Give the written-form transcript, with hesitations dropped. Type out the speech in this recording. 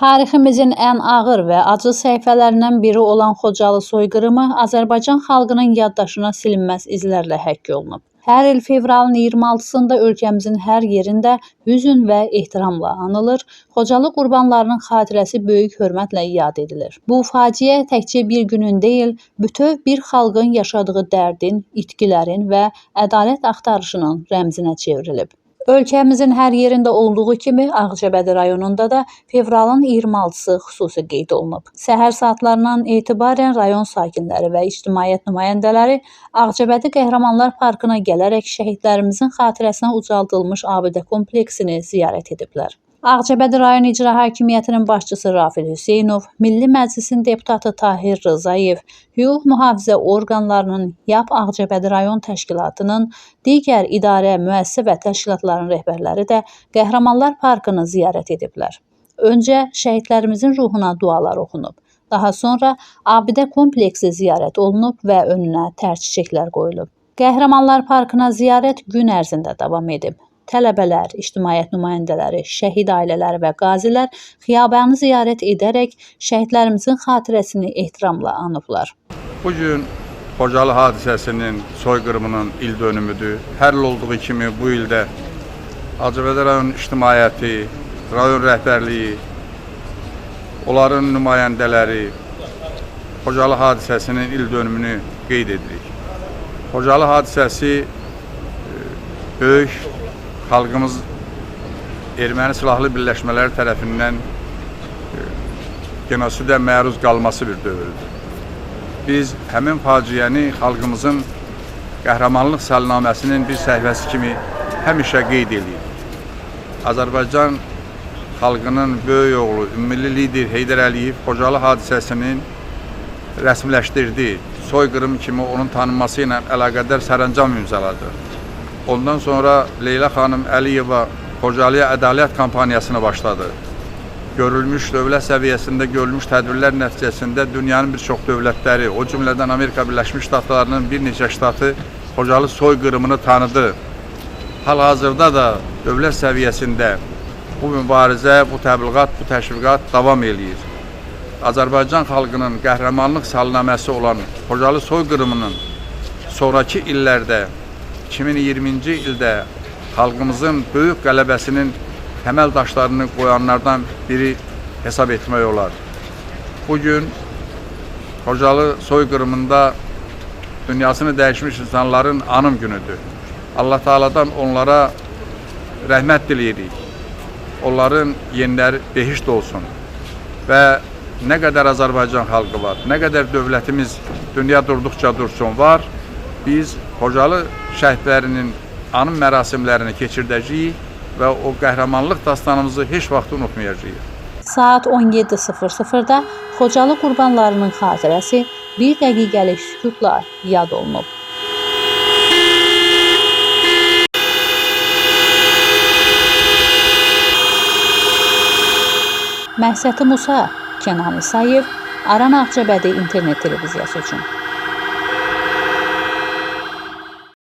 Tariximizin ən ağır və acı səhifələrindən biri olan Xocalı soyqırımı Azərbaycan xalqının yaddaşına silinməz izlərlə həkk olunub. Hər il fevralın 26-sında ölkəmizin hər yerində hüzn və ehtiramla anılır, Xocalı qurbanlarının xatirəsi böyük hörmətlə yad edilir. Bu faciə təkcə bir günün deyil, bütöv bir xalqın yaşadığı dərdin, itkilərin və ədalət axtarışının rəmzinə çevrilib. Ölkəmizin hər yerində olduğu kimi Ağcabədi rayonunda da fevralın 26-sı xüsusi qeyd olunub. Səhər saatlarından etibarən rayon sakinləri və ictimaiyyət nümayəndələri Ağcabədi Qəhrəmanlar Parkına gələrək şəhidlərimizin xatirəsinə ucaldılmış abidə kompleksini ziyarət ediblər. Ağcabədi rayon İcra Hakimiyyətinin başçısı Rafil Hüseynov, Milli Məclisin deputatı Tahir Rızayev, hüquq mühafizə orqanlarının, YAP Ağcabədi rayon təşkilatının, digər idarə, müəssisə və təşkilatların rəhbərləri də Qəhrəmanlar Parkını ziyarət ediblər. Öncə şəhidlərimizin ruhuna dualar oxunub. Daha sonra abidə kompleksi ziyarət olunub və önünə tər çiçəklər qoyulub. Qəhrəmanlar Parkına ziyarət gün ərzində davam edib. Tələbələr, ictimaiyyət nümayəndələri, şəhid ailələri və qazilər xiyabanı ziyarət edərək şəhidlərimizin xatirəsini ehtiramla anıblar. Bugün Xocalı hadisəsinin, soyqırımının il dönümüdür. Hər il olduğu kimi bu ildə Ağcabədi rayon ictimaiyyəti, rayon rəhbərliyi, onların nümayəndələri Xocalı hadisəsinin il dönümünü qeyd edirik. Xocalı hadisəsi böyük xalqımız erməni silahlı birləşmələri tərəfindən genosidə məruz qalması bir dövrdür. Biz həmin faciəni xalqımızın qəhrəmanlıq salnaməsinin bir səhifəsi kimi həmişə qeyd edirik. Azərbaycan xalqının böyük oğlu, ümmilli lider Heydər Əliyev Xocalı hadisəsinin rəsmiləşdirdiyi soyqırım kimi onun tanınması ilə əlaqədar sərəncam imzaladı. Ondan sonra Leyla xanım Əliyeva Xocalıya ədalət kampaniyasını başladı. Görülmüş dövlət səviyyəsində görülmüş tədbirlər nəticəsində dünyanın bir çox dövlətləri, o cümlədən Amerika Birləşmiş Ştatlarının bir neçə ştatı Xocalı soyqırımını tanıdı. Hal-hazırda da dövlət səviyyəsində bu mübarizə, bu təbliğat, bu təşviqat davam eləyir. Azərbaycan xalqının qəhrəmanlıq salnaməsi olan Xocalı soyqırımının sonraki illərdə 2020-ci ildə xalqımızın böyük qələbəsinin təməl daşlarını qoyanlardan biri hesab etmək olar. Bugün Xocalı soyqırımında dünyasını dəyişmiş insanların anım günüdür. Allah Teala'dan onlara rəhmət diləyirik. Onların yeniləri behişt olsun. Və nə qədər Azərbaycan xalqı var, nə qədər dövlətimiz dünya durduqca dursun var, biz Xocalı şəhidlərinin anım mərasimlərini keçirdəcəyik və o qəhrəmanlıq dastanımızı heç vaxt unutmayacağıq. Saat 17:00-da Xocalı qurbanlarının xatirəsi bir dəqiqəlik sükutla yad olunub. Məhsəti Musa, Kənan İsayev, Aran Ağcabədi internet televiziyası üçün.